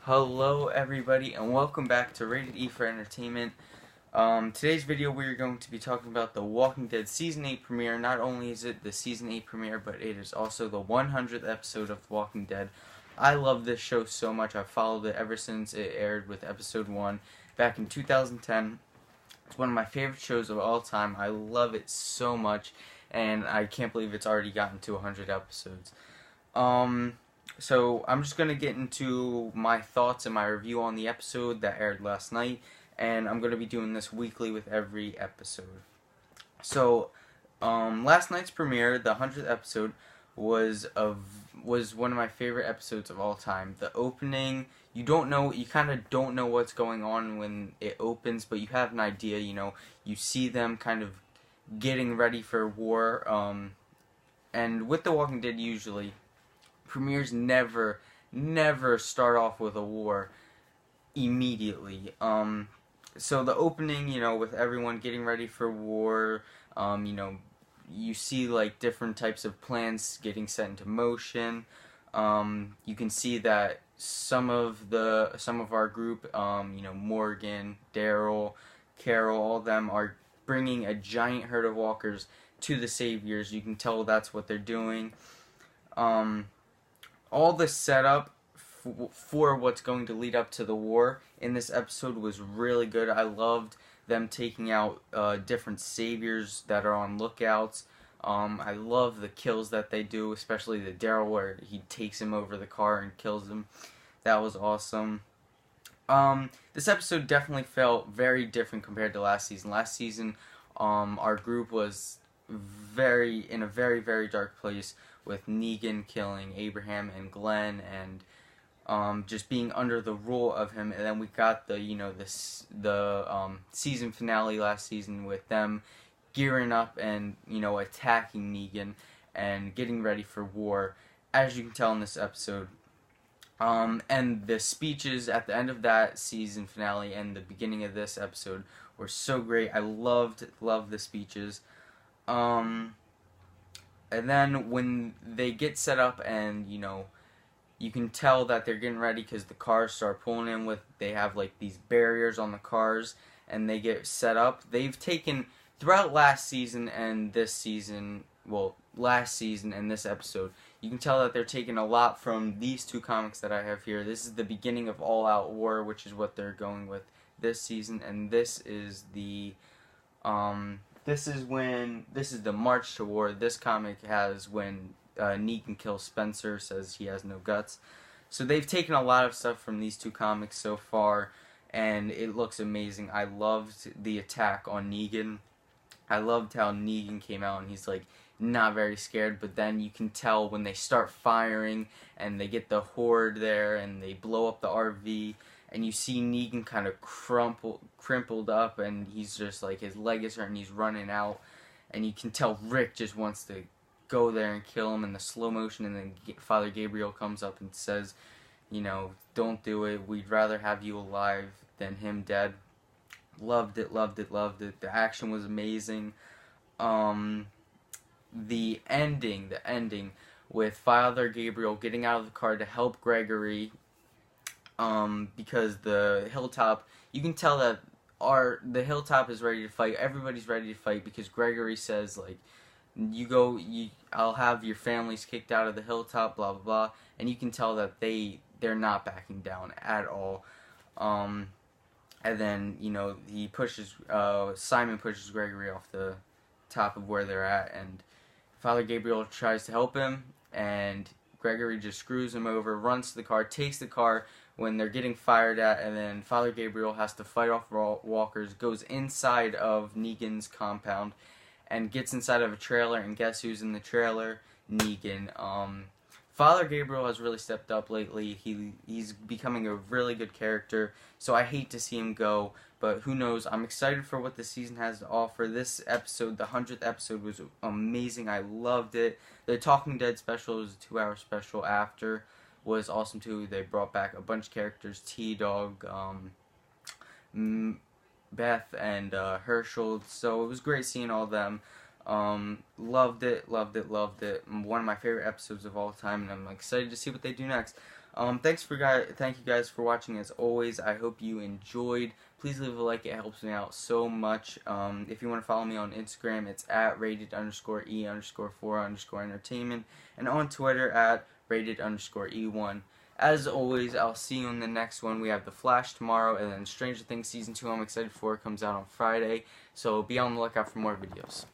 Hello everybody and welcome back to Rated E for Entertainment. Today's video we're going to be talking about the Walking Dead Season 8 premiere. Not only is it the Season 8 premiere, but it is also the 100th episode of Walking Dead. I love this show so much. I've followed it ever since it aired with episode 1 back in 2010. It's one of my favorite shows of all time. I love it so much and I can't believe it's already gotten to 100 episodes. So I'm just going to get into my thoughts and my review on the episode that aired last night, and I'm going to be doing this weekly with every episode. So, last night's premiere, the 100th episode, was one of my favorite episodes of all time. The opening, you kind of don't know what's going on when it opens, but you have an idea, you see them kind of getting ready for war, and with The Walking Dead usually, premieres never start off with a war immediately. So the opening, with everyone getting ready for war, you see like different types of plans getting set into motion. You can see that some of our group, Morgan, Daryl, Carol, all of them are bringing a giant herd of walkers to the Saviors. You can tell that's what they're doing. All the setup for what's going to lead up to the war in this episode was really good. I loved them taking out different saviors that are on lookouts. I love the kills that they do, especially the Daryl where he takes him over the car and kills him. That was awesome. This episode definitely felt very different compared to last season. Last season, our group was in a very, very dark place, with Negan killing Abraham and Glenn, and just being under the rule of him. And then we got the season finale last season with them gearing up and attacking Negan and getting ready for war, as you can tell in this episode. And the speeches at the end of that season finale and the beginning of this episode were so great. I loved the speeches. And then when they get set up and, you can tell that they're getting ready because the cars start pulling in they have like these barriers on the cars and they get set up. They've taken, throughout last season and this season, last season and this episode, you can tell that they're taking a lot from these two comics that I have here. This is the beginning of All Out War, which is what they're going with this season, and this is the, this is the March to War. This comic has when Negan kills Spencer, says he has no guts. So they've taken a lot of stuff from these two comics so far, and it looks amazing. I loved the attack on Negan. I loved how Negan came out and he's like not very scared, but then you can tell when they start firing and they get the horde there and they blow up the RV, and you see Negan kind of crimpled up, and he's just like, his leg is hurt and he's running out, and you can tell Rick just wants to go there and kill him in the slow motion, and then Father Gabriel comes up and says, don't do it, we'd rather have you alive than him dead. Loved it. The action was amazing. The ending with Father Gabriel getting out of the car to help Gregory, because the hilltop, you can tell that the hilltop is ready to fight. Everybody's ready to fight because Gregory says, like, I'll have your families kicked out of the hilltop, blah blah blah, and you can tell that they're not backing down at all. And then he pushes Simon pushes Gregory off the top of where they're at, and Father Gabriel tries to help him, and Gregory just screws him over, runs to the car, takes the car when they're getting fired at, and then Father Gabriel has to fight off walkers, goes inside of Negan's compound, and gets inside of a trailer, and guess who's in the trailer? Negan. Father Gabriel has really stepped up lately. He's becoming a really good character, so I hate to see him go, but who knows. I'm excited for what the season has to offer. This episode, the 100th episode, was amazing. I loved it. The Talking Dead special was a 2-hour special after, was awesome too. They brought back a bunch of characters, T-Dog, Beth, and Herschel, so it was great seeing all of them. Loved it. One of my favorite episodes of all time, and I'm excited to see what they do next. Thank you guys for watching as always. I hope you enjoyed. Please leave a like, it helps me out so much. If you want to follow me on Instagram, it's at rated_E_4_entertainment, and on Twitter at rated_E1. As always, I'll see you in the next one. We have The Flash tomorrow, and then Stranger Things Season 2 I'm excited for. It comes out on Friday, so be on the lookout for more videos.